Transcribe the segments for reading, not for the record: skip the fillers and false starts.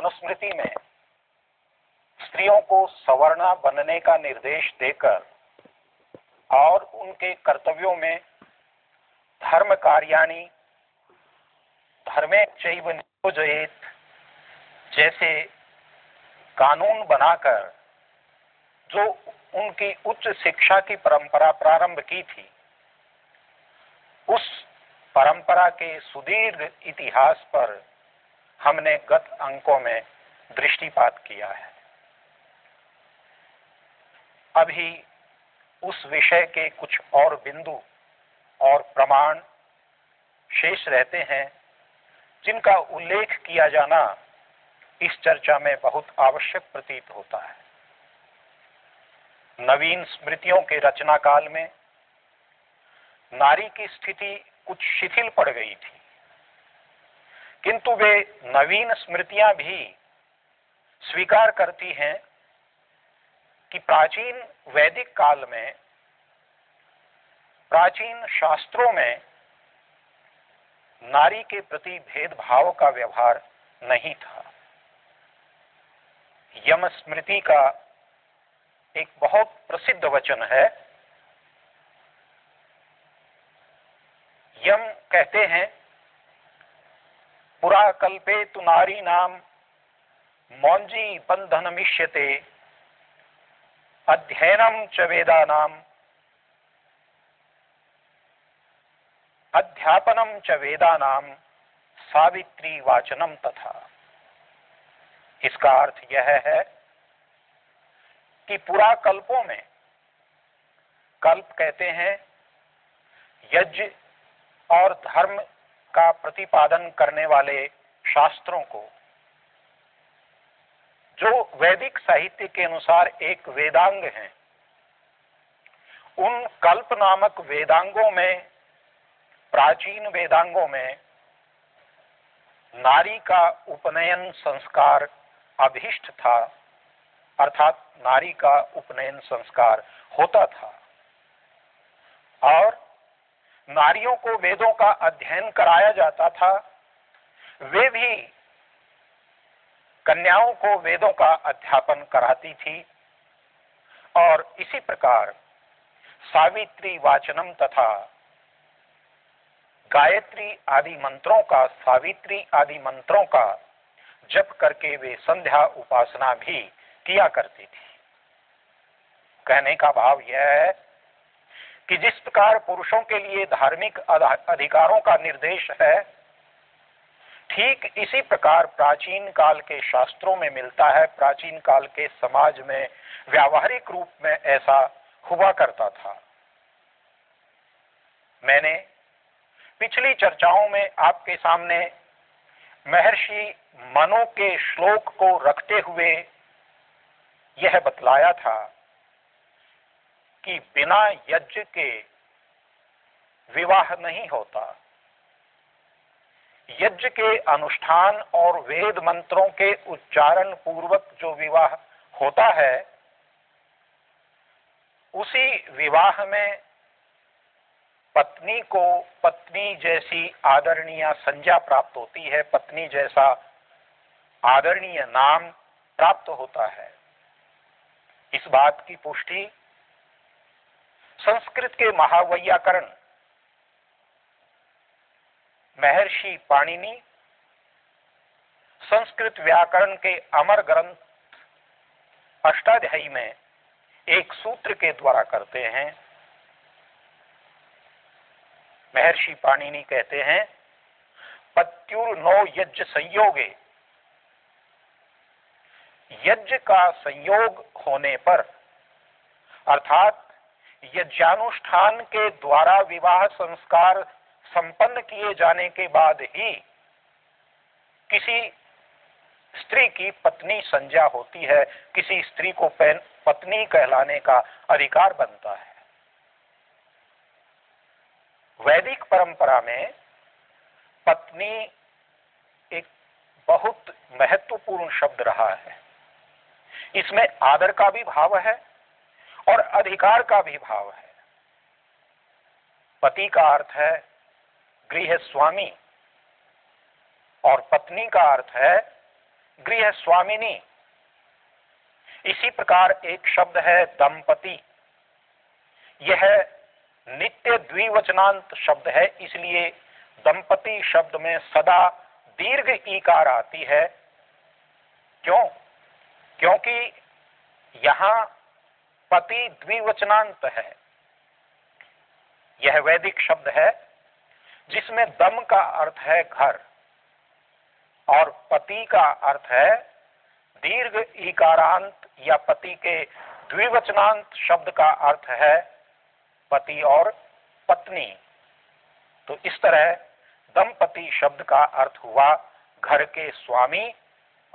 मनुस्मृति में स्त्रियों को सवर्णा बनने का निर्देश देकर और उनके कर्तव्यों में धर्म कार्याणि धर्मे चैव नियोजयेत जैसे कानून बनाकर जो उनकी उच्च शिक्षा की परंपरा प्रारंभ की थी, उस परंपरा के सुदीर्घ इतिहास पर हमने गत अंकों में दृष्टिपात किया है। अभी उस विषय के कुछ और बिंदु और प्रमाण शेष रहते हैं जिनका उल्लेख किया जाना इस चर्चा में बहुत आवश्यक प्रतीत होता है। नवीन स्मृतियों के रचना काल में नारी की स्थिति कुछ शिथिल पड़ गई थी, किंतु वे नवीन स्मृतियां भी स्वीकार करती हैं कि प्राचीन वैदिक काल में, प्राचीन शास्त्रों में नारी के प्रति भेदभाव का व्यवहार नहीं था। यम स्मृति का एक बहुत प्रसिद्ध वचन है। यम कहते हैं, पुरा कल्पे तु नारी नाम मौंजी बंधनमिष्यते अध्ययनम च वेदानाम अध्यापनम च वेदानाम सावित्री वाचनम तथा। इसका अर्थ यह है कि पुरा कल्पों में, कल्प कहते हैं यज्ञ और धर्म का प्रतिपादन करने वाले शास्त्रों को, जो वैदिक साहित्य के अनुसार एक वेदांग हैं। उन कल्प नामक वेदांगों में, प्राचीन वेदांगों में नारी का उपनयन संस्कार अभिष्ट था, अर्थात नारी का उपनयन संस्कार होता था और नारियों को वेदों का अध्ययन कराया जाता था। वे भी कन्याओं को वेदों का अध्यापन कराती थी और इसी प्रकार सावित्री वाचनम तथा गायत्री आदि मंत्रों का, सावित्री आदि मंत्रों का जप करके वे संध्या उपासना भी किया करती थी। कहने का भाव यह है कि जिस प्रकार पुरुषों के लिए धार्मिक अधिकारों का निर्देश है, ठीक इसी प्रकार प्राचीन काल के शास्त्रों में मिलता है। प्राचीन काल के समाज में व्यावहारिक रूप में ऐसा हुआ करता था। मैंने पिछली चर्चाओं में आपके सामने महर्षि मनु के श्लोक को रखते हुए यह बतलाया था कि बिना यज्ञ के विवाह नहीं होता। यज्ञ के अनुष्ठान और वेद मंत्रों के उच्चारण पूर्वक जो विवाह होता है, उसी विवाह में पत्नी को पत्नी जैसी आदरणीय संज्ञा प्राप्त होती है, पत्नी जैसा आदरणीय नाम प्राप्त होता है। इस बात की पुष्टि संस्कृत के महावैयाकरण महर्षि पाणिनि संस्कृत व्याकरण के अमर ग्रंथ अष्टाध्यायी में एक सूत्र के द्वारा करते हैं। महर्षि पाणिनि कहते हैं, पत्युर्नो यज्ञ संयोगे, यज्ञ का संयोग होने पर, अर्थात यज्ञानुष्ठान के द्वारा विवाह संस्कार संपन्न किए जाने के बाद ही किसी स्त्री की पत्नी संज्ञा होती है, किसी स्त्री को पत्नी कहलाने का अधिकार बनता है। वैदिक परंपरा में पत्नी एक बहुत महत्वपूर्ण शब्द रहा है। इसमें आदर का भी भाव है और अधिकार का भी भाव है। पति का अर्थ है गृह स्वामी और पत्नी का अर्थ है गृह स्वामिनी। इसी प्रकार एक शब्द है दंपति। यह नित्य द्विवचनांत शब्द है, इसलिए दंपति शब्द में सदा दीर्घ ईकार आती है। क्यों? क्योंकि यहां पति द्विवचनांत है। यह वैदिक शब्द है जिसमें दम का अर्थ है घर और पति का अर्थ है दीर्घ ईकारांत, या पति के द्विवचनांत शब्द का अर्थ है पति और पत्नी। तो इस तरह दंपति शब्द का अर्थ हुआ घर के स्वामी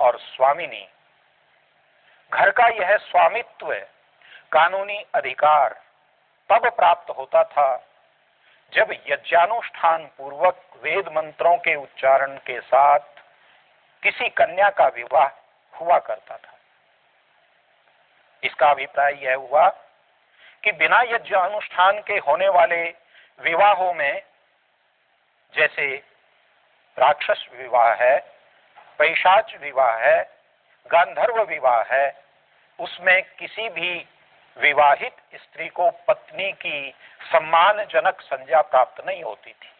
और स्वामिनी। घर का यह स्वामित्व, कानूनी अधिकार तब प्राप्त होता था जब यज्ञानुष्ठान पूर्वक वेद मंत्रों के उच्चारण के साथ किसी कन्या का विवाह हुआ करता था। इसका अभिप्राय यह हुआ कि बिना यज्ञ अनुष्ठान के होने वाले विवाहों में, जैसे राक्षस विवाह है, पैशाच विवाह है, गांधर्व विवाह है, उसमें किसी भी विवाहित स्त्री को पत्नी की सम्मानजनक संज्ञा प्राप्त नहीं होती थी।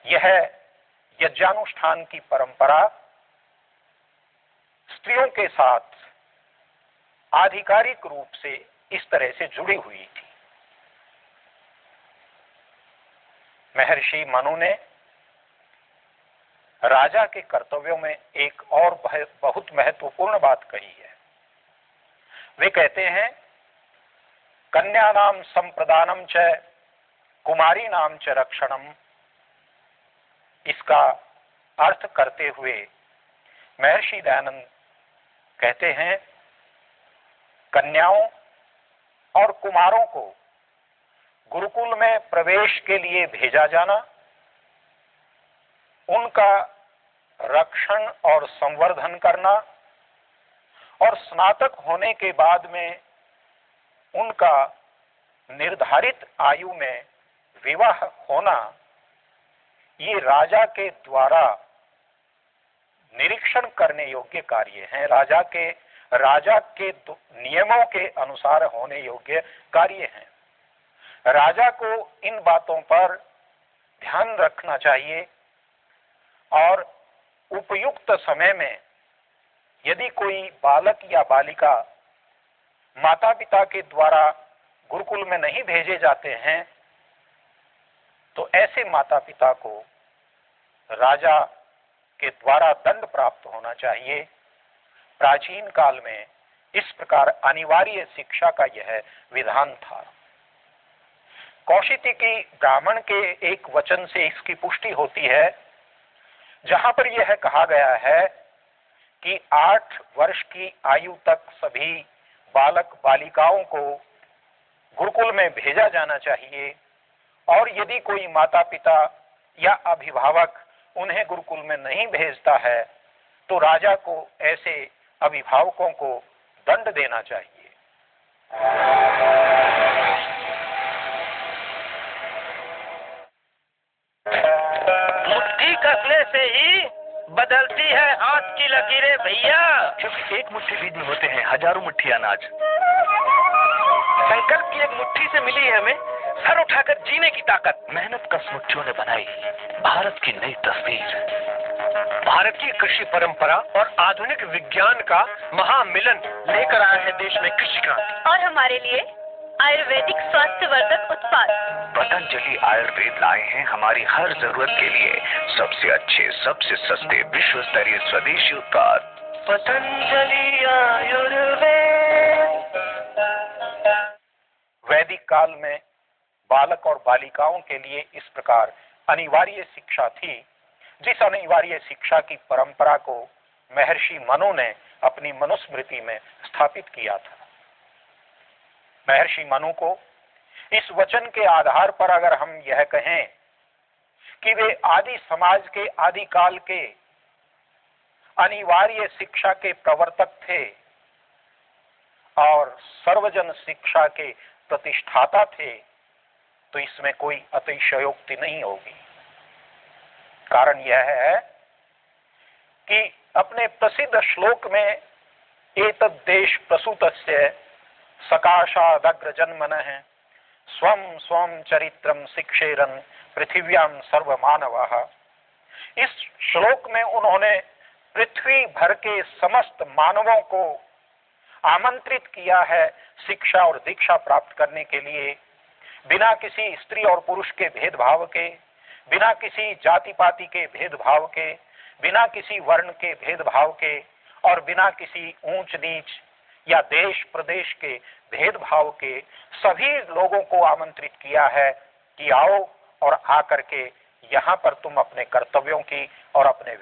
यह यज्ञानुष्ठान की परंपरा स्त्रियों के साथ आधिकारिक रूप से इस तरह से जुड़ी हुई थी। महर्षि मनु ने राजा के कर्तव्यों में एक और बहुत महत्वपूर्ण बात कही है। वे कहते हैं, कन्या नाम संप्रदानम च कुमारी नाम च रक्षणम। इसका अर्थ करते हुए महर्षि दयानंद कहते हैं, कन्याओं और कुमारों को गुरुकुल में प्रवेश के लिए भेजा जाना, उनका रक्षण और संवर्धन करना और स्नातक होने के बाद में उनका निर्धारित आयु में विवाह होना, ये राजा के द्वारा निरीक्षण करने योग्य कार्य हैं। राजा के नियमों के अनुसार होने योग्य कार्य हैं। राजा को इन बातों पर ध्यान रखना चाहिए और उपयुक्त समय में यदि कोई बालक या बालिका माता पिता के द्वारा गुरुकुल में नहीं भेजे जाते हैं, तो ऐसे माता पिता को राजा के द्वारा दंड प्राप्त होना चाहिए। प्राचीन काल में इस प्रकार अनिवार्य शिक्षा का यह विधान था। कौशिकी ब्राह्मण के एक वचन से इसकी पुष्टि होती है, जहां पर यह कहा गया है कि 8 वर्ष की आयु तक सभी बालक बालिकाओं को गुरुकुल में भेजा जाना चाहिए, और यदि कोई माता पिता या अभिभावक उन्हें गुरुकुल में नहीं भेजता है तो राजा को ऐसे अभिभावकों को दंड देना चाहिए। मुट्ठी कसने से ही बदलती है हाथ की लकीरें भैया। क्योंकि एक मुट्ठी बीज होते हैं हजारों मुट्ठी अनाज। संकल्प की एक मुट्ठी से मिली है हमें सर उठाकर जीने की ताकत। मेहनत कश मुट्ठियों ने बनाई भारत की नई तस्वीर। भारत की कृषि परंपरा और आधुनिक विज्ञान का महामिलन लेकर आया है देश में कृषि क्रांति। और हमारे लिए आयुर्वेदिक स्वास्थ्यवर्धक उत्पाद पतंजलि आयुर्वेद लाए हैं हमारी हर जरूरत के लिए सबसे अच्छे, सबसे सस्ते, विश्व स्तरीय स्वदेशी उत्पाद। पतंजलि आयुर्वेद। वैदिक काल में बालक और बालिकाओं के लिए इस प्रकार अनिवार्य शिक्षा थी, जिस अनिवार्य शिक्षा की परंपरा को महर्षि मनु ने अपनी मनुस्मृति में स्थापित किया था। महर्षि मनु को इस वचन के आधार पर अगर हम यह कहें कि वे आदि समाज के आदि काल के अनिवार्य शिक्षा के प्रवर्तक थे और सर्वजन शिक्षा के प्रतिष्ठाता थे, तो इसमें कोई अतिशयोक्ति नहीं होगी। कारण यह है कि अपने प्रसिद्ध श्लोक में एतद् देश प्रसूतस्य सकाशादग्र जन्मनः स्वम स्वम चरित्रम शिक्षेरन पृथिव्याम सर्वमानवाः, इस श्लोक में उन्होंने पृथ्वी भर के समस्त मानवों को आमंत्रित किया है शिक्षा और दीक्षा प्राप्त करने के लिए, बिना किसी स्त्री और पुरुष के भेदभाव के, बिना किसी जाति पाति के भेदभाव के, बिना किसी वर्ण के भेदभाव के और बिना किसी ऊंच नीच या देश प्रदेश के भेदभाव के सभी लोगों को आमंत्रित किया है कि आओ और आकर के यहाँ पर तुम अपने कर्तव्यों की और अपने